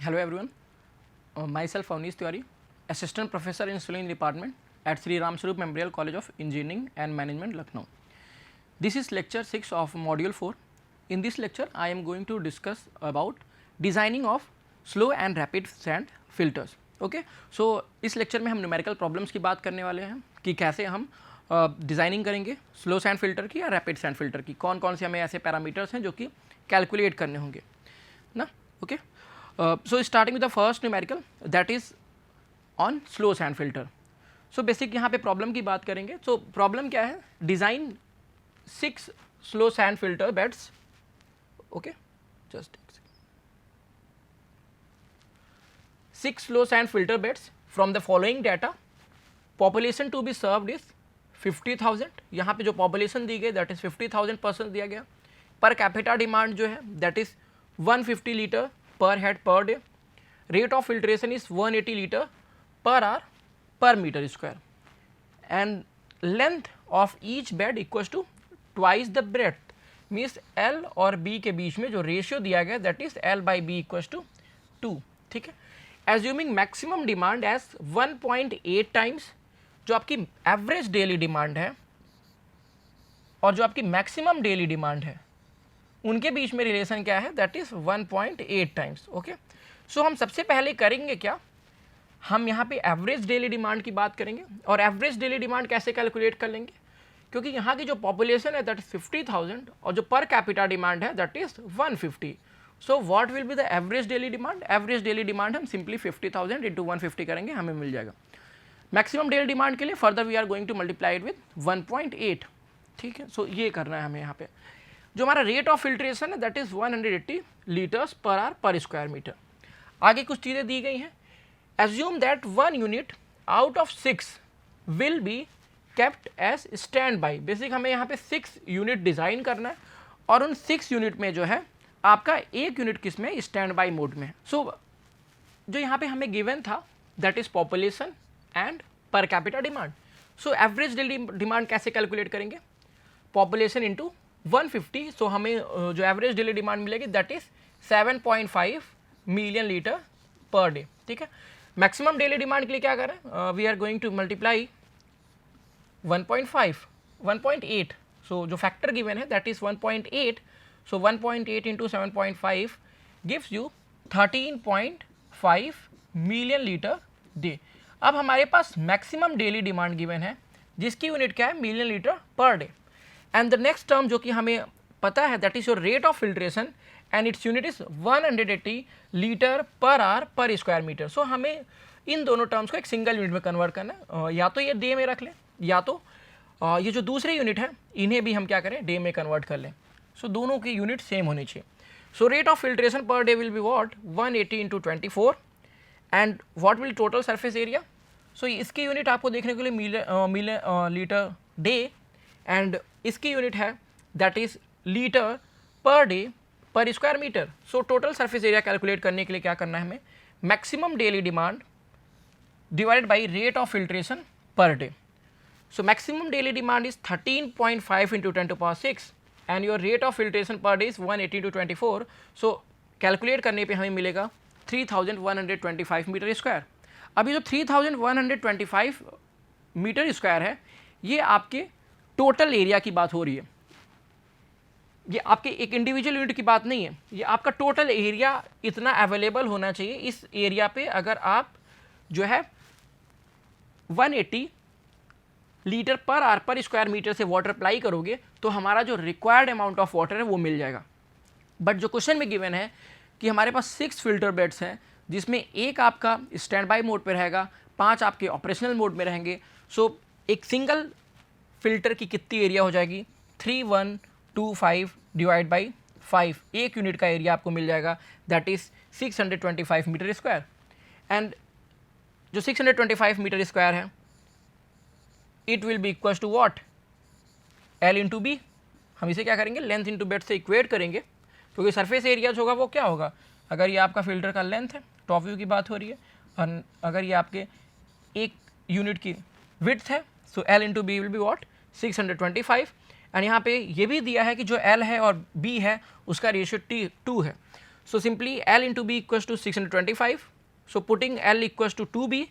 Hello everyone, myself Avnish Tiwari, Assistant Professor in Civil Engineering Department at Sri Ram Swarup Memorial College of Engineering and Management, Lucknow. This is lecture 6 of module 4. In this lecture, I am going to discuss about designing of slow and rapid sand filters. Okay, so इस lecture में हम numerical problems की बात करने वाले हैं कि कैसे हम डिज़ाइनिंग करेंगे स्लो सैंड फिल्टर की या रैपिड सैंड फिल्टर की, कौन कौन से हमें ऐसे पैरामीटर्स हैं जो कि कैलकुलेट करने होंगे ना. Okay, so starting with the first numerical that is on slow sand filter. So basic यहाँ पे प्रॉब्लम की बात करेंगे. सो प्रॉब्लम क्या है, design 6 slow sand filter beds. Okay, just 6 slow sand filter beds from the following data. Population to be served is 50,000. यहाँ पे जो population दी गई that is 50,000 persons दिया गया. Per capita demand जो है that is 150 liter per head per day. Rate of filtration is 180 liter per hour per meter square. And length of each bed equals to twice the breadth. Means L और B के बीच में जो ratio दिया गया that is L by B equals to 2. ठीक है. Assuming maximum demand as 1.8 times जो आपकी एवरेज डेली डिमांड है और जो आपकी मैक्सिमम डेली डिमांड है उनके बीच में रिलेशन क्या है, दैट इज 1.8 टाइम्स. ओके, सो हम सबसे पहले करेंगे क्या, हम यहाँ पे एवरेज डेली डिमांड की बात करेंगे. और एवरेज डेली डिमांड कैसे कैलकुलेट कर लेंगे, क्योंकि यहाँ की जो पॉपुलेशन है दैट इज 50,000 और जो पर कैपिटा डिमांड है that is 150. So what will be the average daily demand, average daily demand हम सिंपली 50,000 इंटू 150 करेंगे, हमें मिल जाएगा. मैक्सिमम डेली डिमांड के लिए further we are going to multiply it with 1.8. ठीक है, सो ये करना है हमें यहाँ पे. जो हमारा रेट ऑफ फिल्ट्रेशन है that is 180 litres per hour per square metre. आगे कुछ चीज़ें दी गई हैं. Assume that 1 unit out of 6 will be kept as standby. Basic हमें यहाँ पे 6 यूनिट डिज़ाइन करना है और उन 6 यूनिट में जो है आपका एक यूनिट किस में, स्टैंड बाई मोड में. सो जो यहाँ पे हमें गिवन था that is population and per capita demand. So average daily demand कैसे कैलकुलेट करेंगे, पॉपुलेशन इंटू 150. सो हमें जो एवरेज डेली डिमांड मिलेगी that is 7.5 million litre per day. ठीक है, मैक्सिमम डेली डिमांड के लिए क्या करें, we are going to multiply 1.5 1.8. So जो फैक्टर गिवन है that is 1.8. So 1.8 into 7.5 gives you 13.5 million litre day. अब हमारे पास मैक्सिमम डेली डिमांड गिवन है जिसकी यूनिट क्या है, million litre per day. And the next term जो कि हमें पता है that is your rate of filtration and its unit is 180 litre per hour per square metre. सो हमें इन दोनों टर्म्स को एक सिंगल यूनिट में कन्वर्ट करना है. या तो ये डे में रख लें या तो ये जो दूसरे यूनिट है इन्हें भी हम क्या करें, डे में कन्वर्ट कर लें. सो दोनों की यूनिट सेम होनी चाहिए. So rate of filtration per day will be what, 180 into 24 and what will total surface area. So इसकी यूनिट आपको देखने के लिए मिलियन लीटर डे एंड इसकी यूनिट है that is litre per day per square metre. So total surface area calculate करने के लिए क्या करना है हमें, maximum daily demand divided by rate of filtration per day. So maximum daily demand is 13.5 into 10⁶ and your rate of filtration per day is 180 to 24. so calculate करने पे हमें मिलेगा 3125 मीटर स्क्वायर. अभी जो 3125 मीटर स्क्वायर है ये आपके total area की बात हो रही है, ये आपके एक इंडिविजुअल यूनिट की बात नहीं है. ये आपका टोटल एरिया इतना अवेलेबल होना चाहिए. इस एरिया पे अगर आप जो है 180 litre per hour per square metre से वाटर अप्लाई करोगे तो हमारा जो रिक्वायर्ड अमाउंट ऑफ वाटर है वो मिल जाएगा. बट जो क्वेश्चन में गिवन है कि हमारे पास 6 फिल्टर बेड्स हैं जिसमें एक आपका स्टैंड बाई मोड पे रहेगा, 5 आपके ऑपरेशनल मोड में रहेंगे. सो एक सिंगल फिल्टर की कितनी एरिया हो जाएगी, 3125 डिवाइड बाई 5. एक यूनिट का एरिया आपको मिल जाएगा that is 625 metre square. And जो 625 मीटर स्क्वायर है it will be equals to what, L into B. हम इसे क्या करेंगे, लेंथ इंटू बेड से इक्वेट करेंगे क्योंकि सरफेस एरिया जो होगा वो क्या होगा, अगर ये आपका फिल्टर का लेंथ है, टॉप व्यू की बात हो रही है, और अगर ये आपके एक यूनिट की विड्थ है so L into B will be what 625. And यहाँ पे ये भी दिया है कि जो L है और B है उसका रेशियो 2 है. So simply L into B equals to 625. So putting L equals to 2B,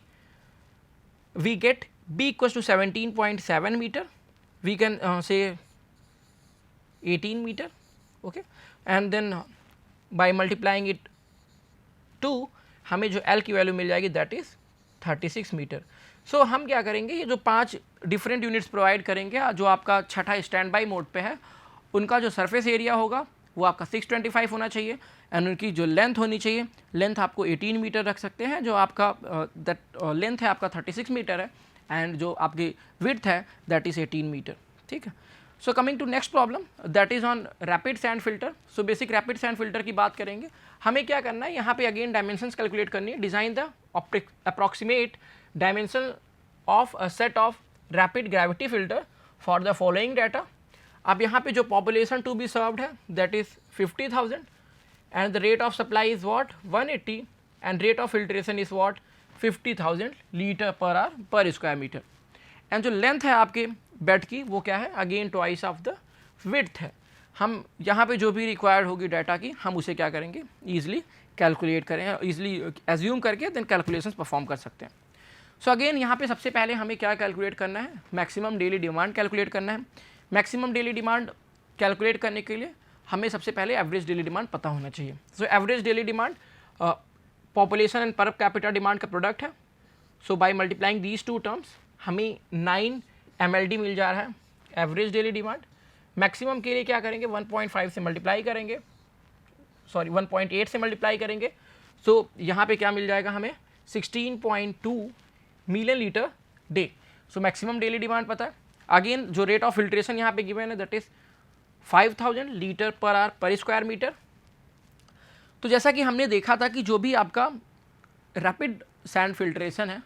we get B equals to 17.7 meter. We can say 18 meter, okay, and then by multiplying it 2 हमें जो L की value मिल जाएगी that is 36 metre. सो हम क्या करेंगे, ये जो 5 डिफरेंट यूनिट्स प्रोवाइड करेंगे, जो आपका छठा स्टैंड बाई मोड पे है, उनका जो सरफेस एरिया होगा वो आपका 625 होना चाहिए एंड उनकी जो लेंथ होनी चाहिए, लेंथ आपको 18 मीटर रख सकते हैं, जो आपका दैट लेंथ है आपका 36 मीटर है एंड जो आपकी विड्थ है दैट इज़ 18 मीटर. ठीक है. So coming to next problem that is on rapid sand filter. So basic rapid sand filter की बात करेंगे. हमें क्या करना है, यहाँ पे अगेन डायमेंशंस कैलकुलेट करनी है. Design the approximate dimension of a set of rapid gravity filter for the following data. अब यहाँ पे जो पॉपुलेशन टू बी सर्व्ड है that is 50,000 and the rate of supply is what 180 and rate of filtration is what 50,000 litre per hour per square metre. And जो length है आपके bed की वो क्या है, again twice of the width है. हम यहाँ पे जो भी रिक्वायर्ड होगी डाटा की हम उसे क्या करेंगे, ईजिली कैलकुलेट करें, ईजिली एज्यूम करके देन कैलकुलेशंस परफॉर्म कर सकते हैं. सो अगेन यहाँ पे सबसे पहले हमें क्या कैलकुलेट करना है, मैक्सिमम डेली डिमांड कैलकुलेट करना है. मैक्सिमम डेली डिमांड कैलकुलेट करने के लिए हमें सबसे पहले एवरेज डेली डिमांड पता होना चाहिए. So average daily demand population and per capita demand का प्रोडक्ट है. So by multiplying these two terms हमें 9 MLD मिल जा रहा है एवरेज डेली डिमांड. मैक्सिमम के लिए क्या करेंगे, 1.5 से मल्टीप्लाई करेंगे, सॉरी 1.8 से मल्टीप्लाई करेंगे. सो यहाँ पे क्या मिल जाएगा हमें 16.2 million litre day. So maximum daily demand पता है. अगेन जो रेट ऑफ फिल्ट्रेशन यहाँ पे गिवन है that is 5000 litre per hour per square metre. तो जैसा कि हमने देखा था कि जो भी आपका रैपिड सैंड फिल्ट्रेशन है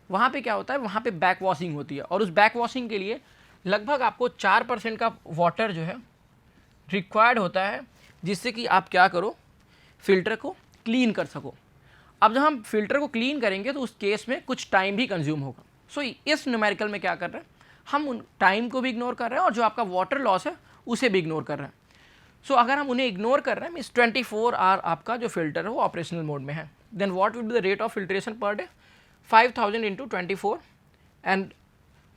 वहाँ पे क्या होता है, वहाँ पे बैक वॉशिंग होती है और उस बैक वॉशिंग के लिए लगभग आपको 4% का वाटर जो है रिक्वायर्ड होता है, जिससे कि आप क्या करो, फ़िल्टर को क्लीन कर सको. अब जब हम फ़िल्टर को क्लीन करेंगे तो उस केस में कुछ टाइम भी कंज्यूम होगा. सो इस न्यूमेरिकल में क्या कर रहे हैं, हम उन टाइम को भी इग्नोर कर रहे हैं और जो आपका वाटर लॉस है उसे भी इग्नोर कर रहे हैं. सो अगर हम उन्हें इग्नोर कर रहे हैं मीन्स 24 आवर आपका जो फिल्टर है वो ऑपरेशनल मोड में है, then what will be the rate of filtration per day, 5000 into 24 and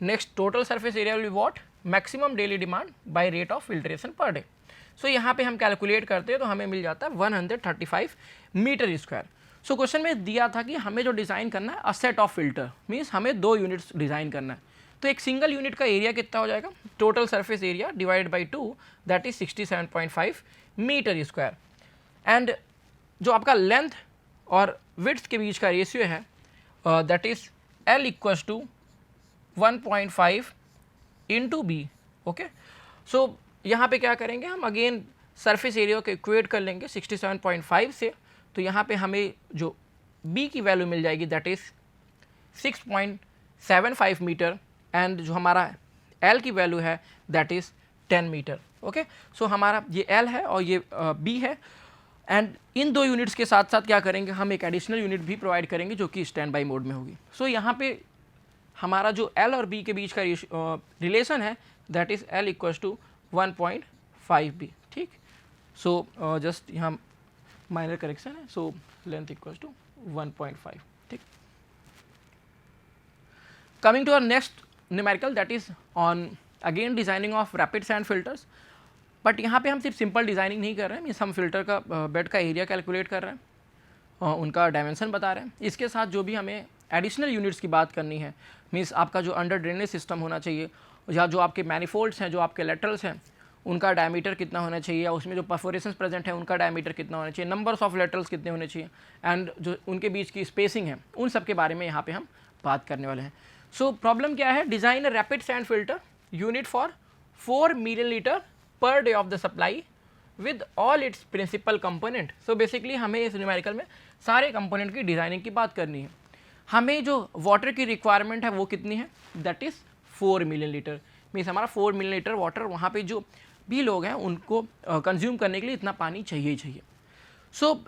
next total surface area will be what, maximum daily demand by rate of filtration per day. So यहाँ पे हम calculate करते हैं तो हमें मिल जाता है 135 मीटर स्क्वायर. सो क्वेश्चन में दिया था कि हमें जो डिज़ाइन करना है a set of filter means हमें 2 यूनिट्स डिज़ाइन करना है. तो एक सिंगल यूनिट का एरिया कितना हो जाएगा, total surface area divided by 2 that is 67.5 metre square. And जो आपका लेंथ और विड्थ के बीच का रेशियो है that is L equals to 1.5 into B. Okay. So यहाँ पे क्या करेंगे, हम अगेन सरफेस एरिया को इक्वेट कर लेंगे 67.5 से. तो यहाँ पे हमें जो B की वैल्यू मिल जाएगी दैट इज 6.75 मीटर एंड जो हमारा L की वैल्यू है दैट इज़ 10 मीटर. ओके. सो हमारा ये L है और ये B है एंड इन 2 यूनिट्स के साथ साथ क्या करेंगे, हम एक एडिशनल यूनिट भी प्रोवाइड करेंगे जो कि स्टैंड बाई मोड में होगी. सो यहाँ पे हमारा जो L और B के बीच का रिलेशन है that is L equals to 1.5B. ठीक. सो जस्ट यहाँ माइनर करेक्शन है. So length equals to 1.5. ठीक. Coming to our next numerical that is on again designing of rapid sand filters. But यहाँ पे हम सिर्फ सिंपल डिज़ाइनिंग नहीं कर रहे हैं, मीन्स हम फिल्टर का बेड का एरिया कैलकुलेट कर रहे हैं, उनका डायमेंशन बता रहे हैं. इसके साथ जो भी हमें एडिशनल यूनिट्स की बात करनी है, मीन्स आपका जो अंडर ड्रेनेज सिस्टम होना चाहिए या जो आपके मैनिफोल्ड्स हैं, जो आपके लेटरल्स हैं, उनका डायमीटर कितना होना चाहिए या उसमें जो परफोरेशंस प्रेजेंट है उनका डायमीटर कितना होना चाहिए, नंबर्स ऑफ लेटरल्स कितने होने चाहिए एंड जो उनके बीच की स्पेसिंग है, उन सब के बारे में यहाँ पे हम बात करने वाले हैं. सो प्रॉब्लम क्या है, design a rapid sand filter unit for 4 million litre per day of the supply with all its principal component. So basically हमें इस न्यूमेरिकल में सारे कंपोनेंट की डिज़ाइनिंग की बात करनी है. हमें जो वाटर की रिक्वायरमेंट है वो कितनी है, that is 4 million litre. Means हमारा 4 मिलियन लीटर वाटर वहाँ पे जो भी लोग हैं उनको कंज्यूम करने के लिए इतना पानी चाहिए ही चाहिए. सो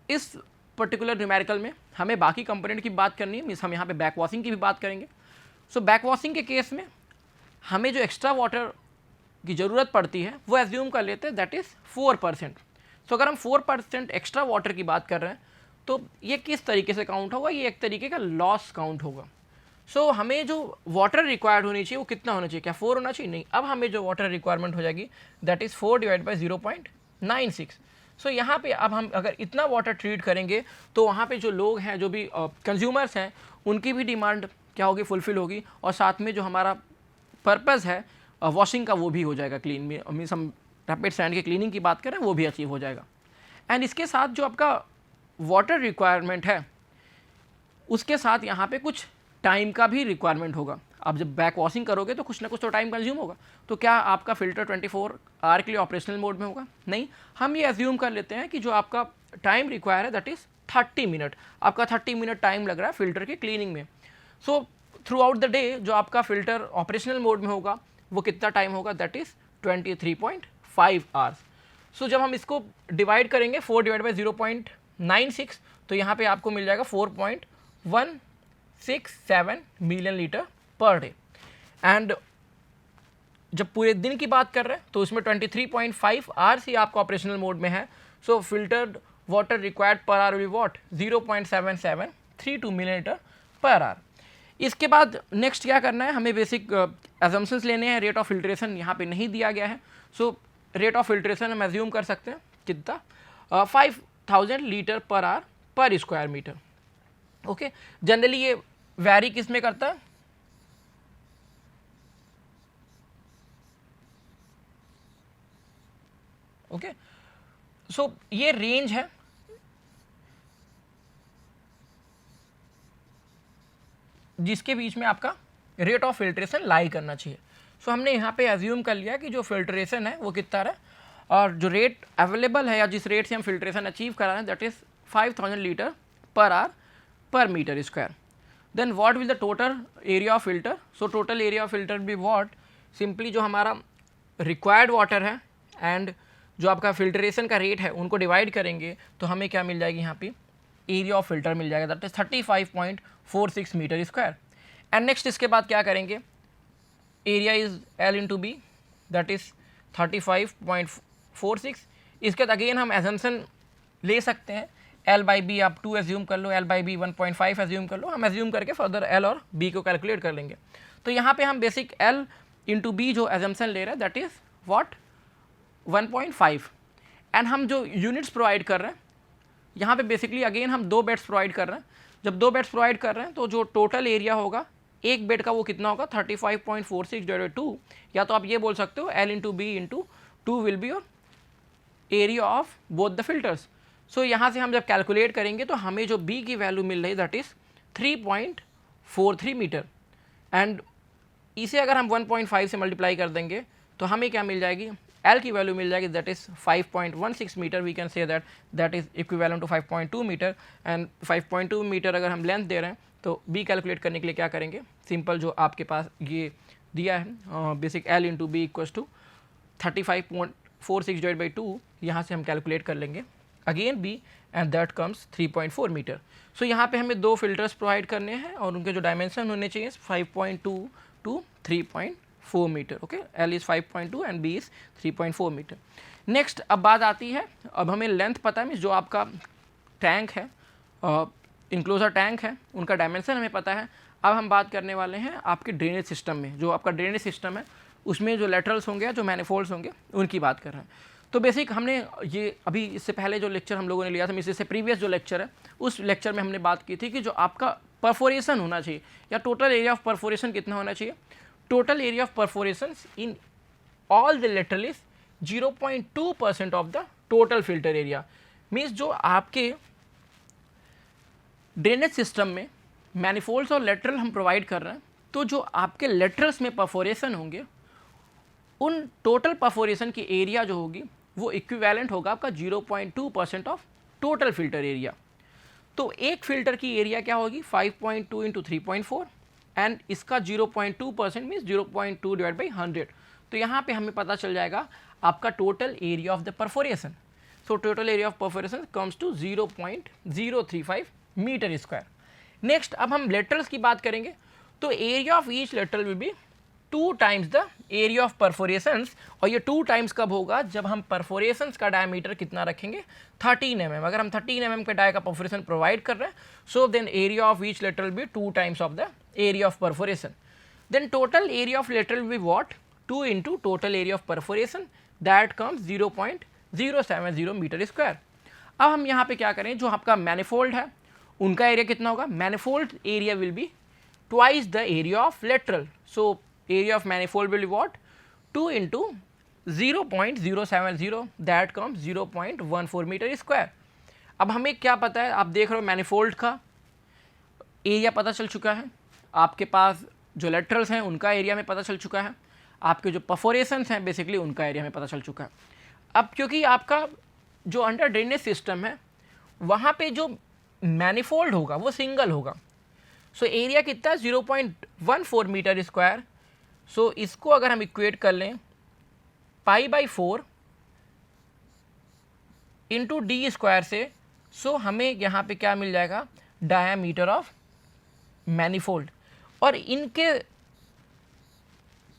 इस पर्टिकुलर न्यूमेरिकल में हमें बाकी कंपोनेंट की बात करनी है, मीन्स हम यहाँ पे बैक वॉशिंग की भी बात करेंगे. सो बैक वॉशिंग के केस में हमें जो एक्स्ट्रा वाटर की ज़रूरत पड़ती है वो एज्यूम कर लेते हैं दैट इज़ 4%. सो अगर हम 4% एक्स्ट्रा वाटर की बात कर रहे हैं तो ये किस तरीके से काउंट होगा, ये एक तरीके का लॉस काउंट होगा। सो हमें जो वाटर रिक्वायर्ड होनी चाहिए वो कितना होना चाहिए, क्या 4 होना चाहिए, नहीं, अब हमें जो वाटर रिक्वायरमेंट हो जाएगी दैट इज़ 4 डिवाइड बाई 0.96। सो यहाँ पे अब हम अगर इतना वाटर ट्रीट करेंगे तो वहाँ पे जो लोग हैं, जो भी कंज्यूमर्स हैं, उनकी भी डिमांड क्या होगी, फुलफिल होगी, और साथ में जो हमारा पर्पज़ है वॉशिंग का वो भी हो जाएगा, क्लीन मीन्स हम रैपिड सैंड की क्लीनिंग की बात करें वो भी अचीव हो जाएगा। एंड इसके साथ जो आपका वाटर रिक्वायरमेंट है उसके साथ यहाँ पे कुछ टाइम का भी रिक्वायरमेंट होगा। आप जब बैक वॉशिंग करोगे तो कुछ ना कुछ तो टाइम कंज्यूम होगा। तो क्या आपका फ़िल्टर 24 आवर के लिए ऑपरेशनल मोड में होगा, नहीं, हम ये एज्यूम कर लेते हैं कि जो आपका टाइम रिक्वायर है दैट इज़ 30 मिनट, आपका 30 मिनट टाइम लग रहा है फ़िल्टर की क्लीनिंग में। So through out the day जो आपका फ़िल्टर ऑपरेशनल मोड में होगा वो कितना टाइम होगा, दैट इज़ 23.5 आवर्स। सो जब हम इसको डिवाइड करेंगे 4 डिवाइड बाई 0.96 तो यहाँ पे आपको मिल जाएगा 4.167 million litre per day. And जब पूरे दिन की बात कर रहे हैं तो उसमें 23.5 आवर्स ही आपका ऑपरेशनल मोड में है। So filtered water required per hour will what 0.7732 million litre per hour. इसके बाद नेक्स्ट क्या करना है, हमें बेसिक एजम्पशंस लेने हैं। रेट ऑफ फिल्ट्रेशन यहाँ पे नहीं दिया गया है, सो रेट ऑफ फिल्ट्रेशन हम एज्यूम कर सकते हैं कितना, 5000 litre per hour per square metre. Okay, generally ये वैरी किस में करता है, ओके, सो ये रेंज है जिसके बीच में आपका रेट ऑफ फिल्ट्रेशन लाई करना चाहिए। सो हमने यहाँ पे एज्यूम कर लिया कि जो फिल्ट्रेशन है वो कितना है, और जो रेट अवेलेबल है या जिस रेट से हम फिल्ट्रेशन अचीव करा रहे हैं that is 5000 litre per hour per metre square. Then what will the total area of filter, so total area of filter be what, simply जो हमारा रिक्वायर्ड वाटर है एंड जो आपका फिल्ट्रेशन का रेट है उनको डिवाइड करेंगे तो हमें क्या मिल जाएगी, यहाँ पे एरिया ऑफ फिल्टर मिल जाएगा that is 35.46 metre square. And next इसके बाद क्या करेंगे, area is L into B that is 35.46। इसके बाद अगेन हम एजम्पशन ले सकते हैं, L बाई बी आप 2 एज्यूम कर लो, L बाई बी 1.5 एज्यूम कर लो, हम एज्यूम करके फर्दर L और B को कैलकुलेट कर लेंगे। तो यहाँ पे हम बेसिक L इंटू बी जो एजम्पशन ले रहे हैं दैट इज़ व्हाट 1.5। एंड हम जो यूनिट्स प्रोवाइड कर रहे हैं यहाँ पे बेसिकली अगेन हम 2 बेड्स प्रोवाइड कर रहे हैं। जब 2 बेड्स प्रोवाइड कर रहे हैं तो जो टोटल एरिया होगा एक बेड का वो कितना होगा 35.46 डिवाइडेड 2, या तो आप ये बोल सकते हो L into B into 2 will be your area of both the filters. So यहाँ से हम जब कैलकुलेट करेंगे तो हमें जो B की वैल्यू मिल रही दैट इज़ 3.43 मीटर। एंड इसे अगर हम 1.5 से मल्टीप्लाई कर देंगे तो हमें क्या मिल जाएगी, L की वैल्यू मिल जाएगी that is 5.16 metre. We can say that is equivalent to 5.2 metre. And 5.2 metre अगर हम लेंथ दे रहे हैं तो B कैलकुलेट करने के लिए क्या करेंगे, सिंपल जो आपके पास ये दिया है basic L into B equals to 35.46 divide by 2, यहाँ से हम कैलकुलेट कर लेंगे again B and that comes 3.4 metre. So यहाँ पे हमें 2 फिल्टर्स प्रोवाइड करने हैं और उनके जो डायमेंशन होने चाहिए 5.2 to 3.4 metre. Okay, L is 5.2 and B is 3.4 metre. Next अब बात आती है, अब हमें लेंथ पता है, जो आपका टैंक है इंक्लोजर टैंक है उनका डायमेंशन हमें पता है। अब हम बात करने वाले हैं आपके ड्रेनेज सिस्टम में, जो आपका ड्रेनेज सिस्टम है उसमें जो लेटरल्स होंगे, जो मैनिफोल्ड्स होंगे, उनकी बात कर रहे हैं। तो बेसिक हमने ये अभी इससे पहले जो लेक्चर हम लोगों ने लिया था, इससे प्रीवियस जो लेक्चर है उस लेक्चर में हमने बात की थी कि जो आपका परफोरेशन होना चाहिए या टोटल एरिया ऑफ परफोरेशन कितना होना चाहिए। Total area of perforation in all the lateral is 0.2% of the total filter area. Means जो आपके ड्रेनेज सिस्टम में मैनिफोल्ड्स और लेटरल हम प्रोवाइड कर रहे हैं, तो जो आपके लेटरल्स में परफोरेशन होंगे उन टोटल परफोरेशन की एरिया जो होगी वो इक्विवेलेंट होगा आपका 0.2% ऑफ टोटल फिल्टर एरिया। तो एक फिल्टर की एरिया क्या होगी 5.2 इंटू 3.4 एंड इसका 0.2% मीन्स 0.2 डिवाइड बाई 100। तो यहाँ पे हमें पता चल जाएगा आपका total area of the perforation. So total area of perforation comes to 0.035 metre square. Next अब हम लेटरल्स की बात करेंगे तो area of each lateral will be 2 times the area of perforations, और ये 2 टाइम्स कब होगा, जब हम परफोरेशंस का डायमीटर कितना रखेंगे 13 mm। अगर हम 13 mm के डाय का परफोरेशन प्रोवाइड कर रहे हैं, so then area of each lateral be 2 times of the area of perforation. Then total area of lateral be what, 2 into total area of perforation, that comes 0.070 metre square. अब हम यहाँ पे क्या करें, जो आपका मैनिफोल्ड है उनका एरिया कितना होगा, manifold area will be twice the area of lateral, so area of manifold will be what, 2 into 0.070, that comes 0.14 metre square. अब हमें क्या पता है, आप देख रहे हो मैनिफोल्ड का एरिया पता चल चुका है, आपके पास जो लेटरल्स हैं उनका एरिया में पता चल चुका है, आपके जो परफोरेशंस हैं बेसिकली उनका एरिया में पता चल चुका है। अब क्योंकि आपका जो अंडर ड्रेनेज सिस्टम है वहाँ पे जो मैनिफोल्ड होगा वो सिंगल होगा, सो एरिया कितना 0.14 मीटर स्क्वायर। सो इसको अगर हम इक्वेट कर लें π/4 इंटू डी स्क्वायर से, सो हमें यहाँ पे क्या मिल जाएगा, डायामीटर ऑफ मैनिफोल्ड। और इनके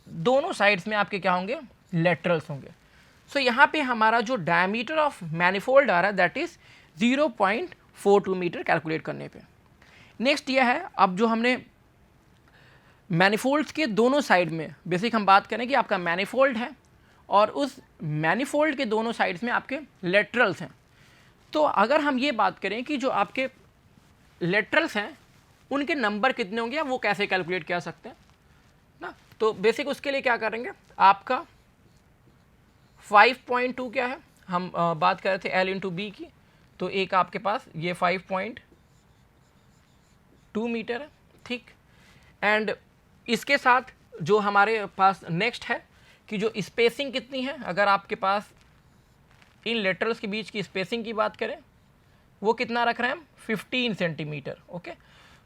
दोनों साइड्स में आपके क्या होंगे, लेटरल्स होंगे। सो यहाँ पे हमारा जो डायमीटर ऑफ मैनिफोल्ड आ रहा है दैट इज 0.42 मीटर कैलकुलेट करने पे। नेक्स्ट यह है, अब जो हमने मैनिफोल्ड्स के दोनों साइड में बेसिक हम बात करें कि आपका मैनिफोल्ड है और उस मैनिफोल्ड के दोनों साइड्स में आपके लेटरल्स हैं। तो अगर हम ये बात करें कि जो आपके लेटरल्स हैं उनके नंबर कितने होंगे, वो कैसे कैलकुलेट कर सकते हैं ना, तो बेसिक उसके लिए क्या करेंगे, आपका 5.2 क्या है, हम बात कर रहे थे L इंटू बी की, तो एक आपके पास ये 5.2 मीटर है, ठीक। एंड इसके साथ जो हमारे पास नेक्स्ट है कि जो स्पेसिंग कितनी है, अगर आपके पास इन लेटरल्स के बीच की स्पेसिंग की बात करें वो कितना रख रहे हैं हम, 15 सेंटीमीटर। ओके,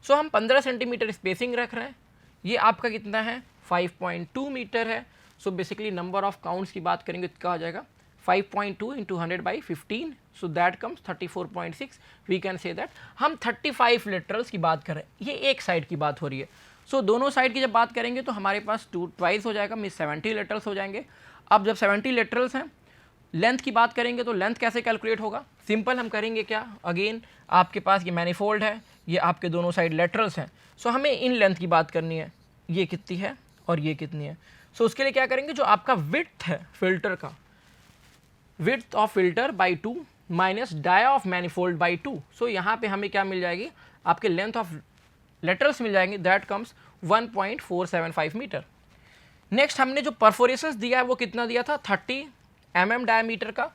सो हम 15 सेंटीमीटर स्पेसिंग रख रहे हैं, ये आपका कितना है 5.2 मीटर है। So basically number of counts की बात करेंगे तो क्या हो जाएगा, 5.2 into 100/15, so that comes 34.6। We can say that हम 35 लेटरल्स की बात करें, ये एक साइड की बात हो रही है। सो दोनों साइड की जब बात करेंगे तो हमारे पास 2 ट्वाइस हो जाएगा, मीन 70 लेटरल्स हो जाएंगे। अब जब 70 लेटरल्स हैं, लेंथ की बात करेंगे तो लेंथ कैसे कैलकुलेट होगा, सिंपल हम करेंगे क्या, अगेन आपके पास ये मैनिफोल्ड है, ये आपके दोनों साइड लेटरल्स हैं, सो हमें इन लेंथ की बात करनी है, ये कितनी है और ये कितनी है। सो उसके लिए क्या करेंगे, जो आपका विड्थ है फिल्टर का, width of filter by 2 minus dia of manifold by 2, so यहाँ पे हमें क्या मिल जाएगी, आपके लेंथ ऑफ लेटरल्स मिल जाएंगे, दैट कम्स 1.475 मीटर। नेक्स्ट हमने जो परफोरेशंस दिया है वो कितना दिया था, 30 mm डायमीटर का।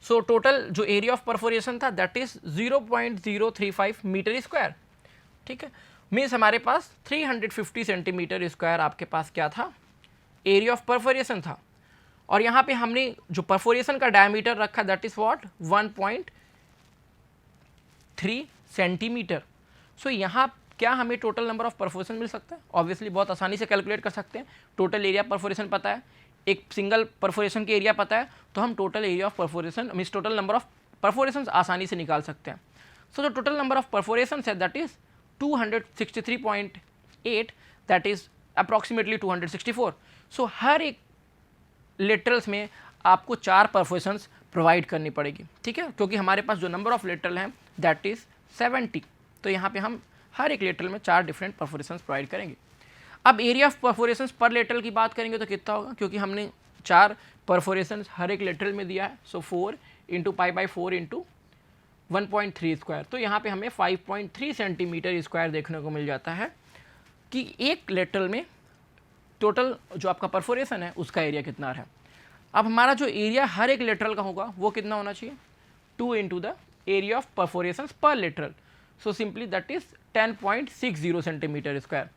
सो टोटल जो एरिया ऑफ परफोरेशन था दैट इज 0.035 मीटर स्क्वायर, ठीक है। मीन्स हमारे पास 350 सेंटीमीटर स्क्वायर आपके पास क्या था, एरिया ऑफ परफोरेशन था। और यहाँ पे हमने जो परफोरेशन का डायमीटर रखा दैट इज व्हाट 1.3 सेंटीमीटर। सो यहाँ क्या हमें टोटल नंबर ऑफ परफोरेशन मिल सकता है, ऑब्वियसली बहुत आसानी से कैलकुलेट कर सकते हैं। टोटल एरिया परफोरेशन पता है, एक सिंगल परफोरेशन के एरिया पता है, तो हम total area of perforation means total number of perforation आसानी से निकाल सकते हैं। सो जो टोटल नंबर ऑफ परफोरेशन है that is 263.8, that is approximately 264। सो हर एक लेटरल्स में आपको 4 परफोरेशंस प्रोवाइड करनी पड़ेगी, ठीक है, क्योंकि हमारे पास जो नंबर ऑफ लेटरल हैं दैट इज 70। तो यहाँ पे हम हर एक लेटरल में 4 डिफरेंट परफोरेशंस प्रोवाइड करेंगे। अब एरिया ऑफ परफोरेशंस पर लेटरल की बात करेंगे तो कितना होगा, क्योंकि हमने 4 परफोरेशंस हर एक लेटरल में दिया है, सो 4 इंटू π/4 इंटू 1.3 स्क्वायर, तो यहाँ पे हमें 5.3 सेंटीमीटर स्क्वायर देखने को मिल जाता है कि एक लेटरल में टोटल जो आपका परफोरेशन है उसका एरिया कितना है। अब हमारा जो एरिया हर एक लेटरल का होगा वो कितना होना चाहिए, 2 इंटू द एरिया ऑफ परफोरेशंस पर lateral, so simply that is 10.60 centimetre square.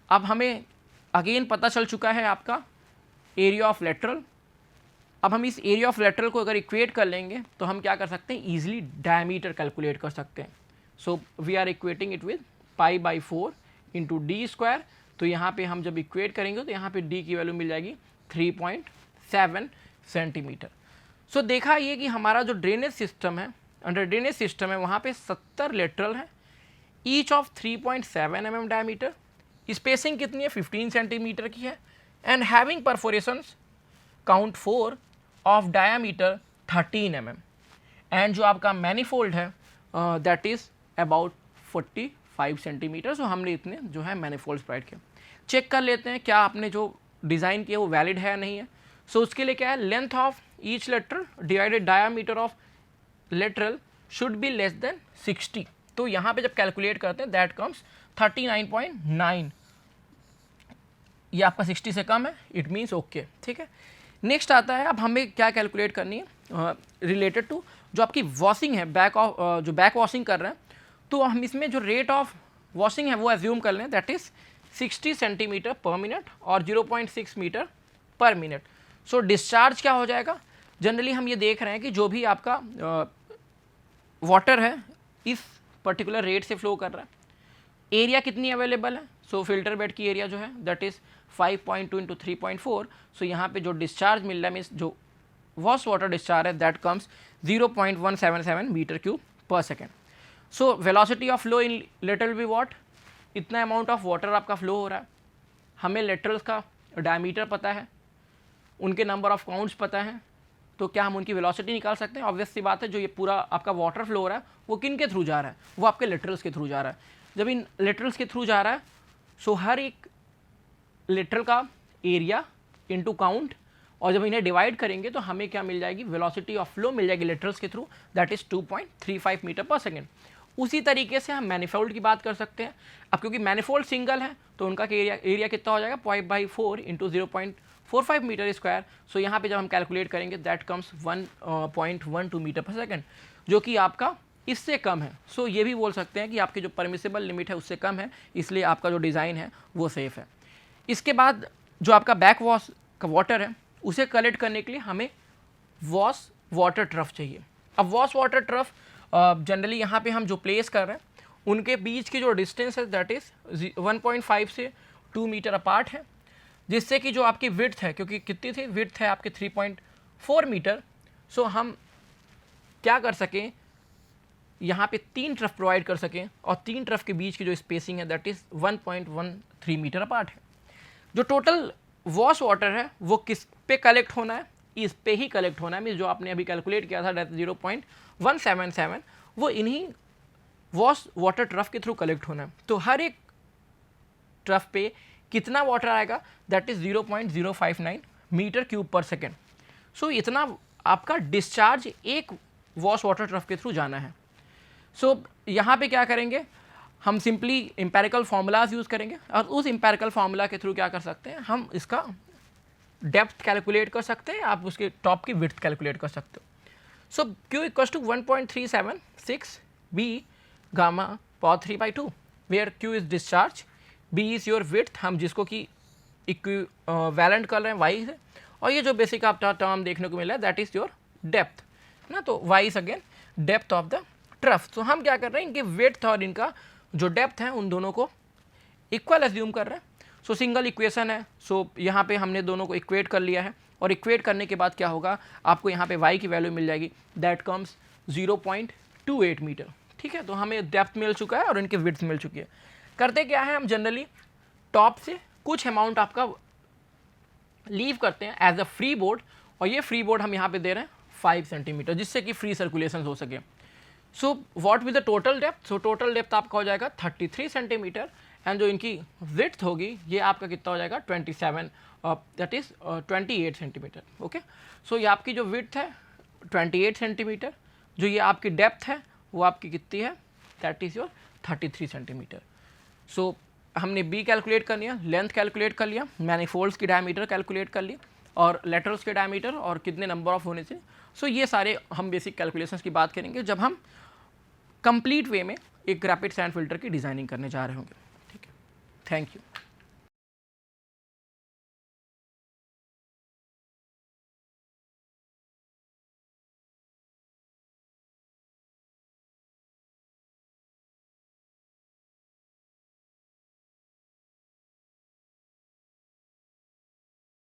अब हमें अगेन पता चल चुका है आपका एरिया ऑफ लेटरल। अब हम इस एरिया ऑफ लेटरल को अगर इक्वेट कर लेंगे तो हम क्या कर सकते हैं, ईजिली डायमीटर कैलकुलेट कर सकते हैं। So we are equating it with π/4 into D square. तो यहाँ पे हम जब इक्वेट करेंगे तो यहाँ पे डी की वैल्यू मिल जाएगी 3.7 सेंटीमीटर। सो देखा ये कि हमारा जो ड्रेनेज सिस्टम है, अंडर ड्रेनेज सिस्टम है, वहाँ पे 70 लेटरल हैं, each of 3.7 mm diameter. Spacing कितनी है, 15 सेंटीमीटर की है। And having perforations count 4 of diameter 13 mm and जो आपका मैनीफोल्ड है that is about 45 centimetre. So हमने इतने जो है मैनीफोल्ड्स प्रोवाइड किया। चेक कर लेते हैं क्या आपने जो डिज़ाइन किया वो वैलिड है या नहीं है। सो उसके लिए क्या है, length of each lateral divided diameter of lateral should be less than 60। तो यहाँ पे जब कैलकुलेट करते हैं दैट कम्स 39.9, ये आपका 60 से कम है, इट मीन्स ओके, ठीक है। नेक्स्ट आता है, अब हमें क्या कैलकुलेट करनी है रिलेटेड टू जो आपकी वॉशिंग है, जो बैक वॉशिंग कर रहे हैं, तो हम इसमें जो रेट ऑफ वॉशिंग है वो एज्यूम कर लें दैट इज़ 60 सेंटीमीटर पर मिनट और 0.6 मीटर पर मिनट। सो डिस्चार्ज क्या हो जाएगा, जनरली हम ये देख रहे हैं कि जो भी आपका वाटर है इस पर्टिकुलर रेट से फ्लो कर रहा है। एरिया कितनी अवेलेबल है, सो फिल्टर बेड की एरिया जो है दैट इज़ 5.2 इंटू 3.4। सो यहाँ पे जो डिस्चार्ज मिल रहा है मीन्स जो वॉश वाटर डिस्चार्ज है दैट कम्स 0.177 मीटर क्यूब पर second. So velocity of flow in lateral be what, इतना अमाउंट ऑफ वाटर आपका फ्लो हो रहा है। हमें लेटरल्स का डायमीटर पता है, उनके नंबर ऑफ काउंट्स पता है, तो क्या हम उनकी वेलोसिटी निकाल सकते हैं। ऑब्वियस सी बात है, जो ये पूरा आपका वाटर फ्लो हो रहा है वो किन के थ्रू जा रहा है, वो आपके लेटरल्स के थ्रू जा रहा है। जब इन लेटरल्स के थ्रू जा रहा है सो हर एक लेटरल का एरिया इनटू काउंट, और जब इन्हें डिवाइड करेंगे तो हमें क्या मिल जाएगी, वेलोसिटी ऑफ फ्लो मिल जाएगी लेटरल्स के थ्रू दैट इज़ 2.35 मीटर पर सेकेंड। उसी तरीके से हम मैनीफोल्ड की बात कर सकते हैं। अब क्योंकि मैनीफोल्ड सिंगल है तो उनका एरिया कितना हो जाएगा 0.4 इंटू 0.45 मीटर स्क्वायर। सो यहाँ पे जब हम कैलकुलेट करेंगे दैट कम्स 1.12 मीटर पर सेकेंड, जो कि आपका इससे कम है। सो ये भी बोल सकते हैं कि आपकी जो परमिसेबल लिमिट है उससे कम है, इसलिए आपका जो डिज़ाइन है वो सेफ़ है। इसके बाद जो आपका बैक वॉश का वाटर है उसे कलेक्ट करने के लिए हमें वॉश वाटर ट्रफ चाहिए। अब वॉश वाटर ट्रफ जनरली यहाँ पे हम जो प्लेस कर रहे हैं उनके बीच की जो डिस्टेंस है दैट इज़ 1.5 से 2 मीटर अपार्ट है, जिससे कि जो आपकी विड्थ है, क्योंकि कितनी थी विड्थ है आपके 3.4 मीटर। सो हम क्या कर सकें, यहाँ पे 3 ट्रफ प्रोवाइड कर सकें और 3 ट्रफ के बीच की जो स्पेसिंग है दैट इज़ 1.13 मीटर अपार्ट है। जो टोटल वॉश वाटर है वो किस पे कलेक्ट होना है, इस पे ही कलेक्ट होना है। मीन्स जो आपने अभी कैलकुलेट किया था दैट 0.177 वो इन्हीं वॉश वाटर ट्रफ के थ्रू कलेक्ट होना है। तो हर एक ट्रफ पे कितना वाटर आएगा दैट इज़ 0.059 मीटर क्यूब पर सेकेंड। सो इतना आपका डिस्चार्ज एक वॉश वाटर ट्रफ के थ्रू जाना है। सो यहाँ पे क्या करेंगे, हम सिंपली एम्पेरिकल फार्मूलाज यूज़ करेंगे और उस एम्पेरिकल फार्मूला के थ्रू क्या कर सकते हैं, हम इसका डेप्थ कैलकुलेट कर सकते हैं, आप उसके टॉप की विड्थ कैलकुलेट कर सकते हो। So Q equals to 1.376 B gamma power 3/2 where Q is discharge, B is your width, हम जिसको कि इक्विवेलेंट कर रहे हैं Y से, और ये जो बेसिक आपका टर्म देखने को मिला है दैट इज़ योर डेप्थ ना, तो Y is again depth of the trough. तो हम क्या कर रहे हैं, इनके विड्थ और इनका जो डेप्थ है उन दोनों को इक्वल एज्यूम कर रहे हैं। सो सिंगल इक्वेशन है, सो यहाँ पे हमने दोनों को इक्वेट कर लिया है, और इक्वेट करने के बाद क्या होगा, आपको यहाँ पे y की वैल्यू मिल जाएगी दैट कम्स 0.28 मीटर। ठीक है, तो हमें डेप्थ मिल चुका है और इनकी विड्थ मिल चुकी है। करते क्या है, हम जनरली टॉप से कुछ अमाउंट आपका लीव करते हैं एज अ फ्री बोर्ड, और ये फ्री बोर्ड हम यहाँ पे दे रहे हैं 5 सेंटीमीटर, जिससे कि फ्री सर्कुलेशन हो सके। So what with the total depth, so total depth आपका हो जाएगा 33 सेंटीमीटर, एंड जो इनकी विड्थ होगी ये आपका कितना हो जाएगा 27 दैट इज़ 28 सेंटीमीटर। ओके, सो ये आपकी जो विड्थ है 28 सेंटीमीटर, जो ये आपकी डेप्थ है वो आपकी कितनी है that is your 33 centimetre. So हमने बी कैलकुलेट कर लिया, लेंथ कैलकुलेट कर लिया, मैनीफोल्ड्स की डायमीटर कैलकुलेट कर ली, और लेटरल्स के डायमीटर और कितने नंबर ऑफ होने से। सो ये सारे हम बेसिक कैलकुलेशंस की बात करेंगे जब हम कंप्लीट वे में एक रैपिड सैंड फिल्टर की डिज़ाइनिंग करने जा रहे होंगे। ठीक है, थैंक यू।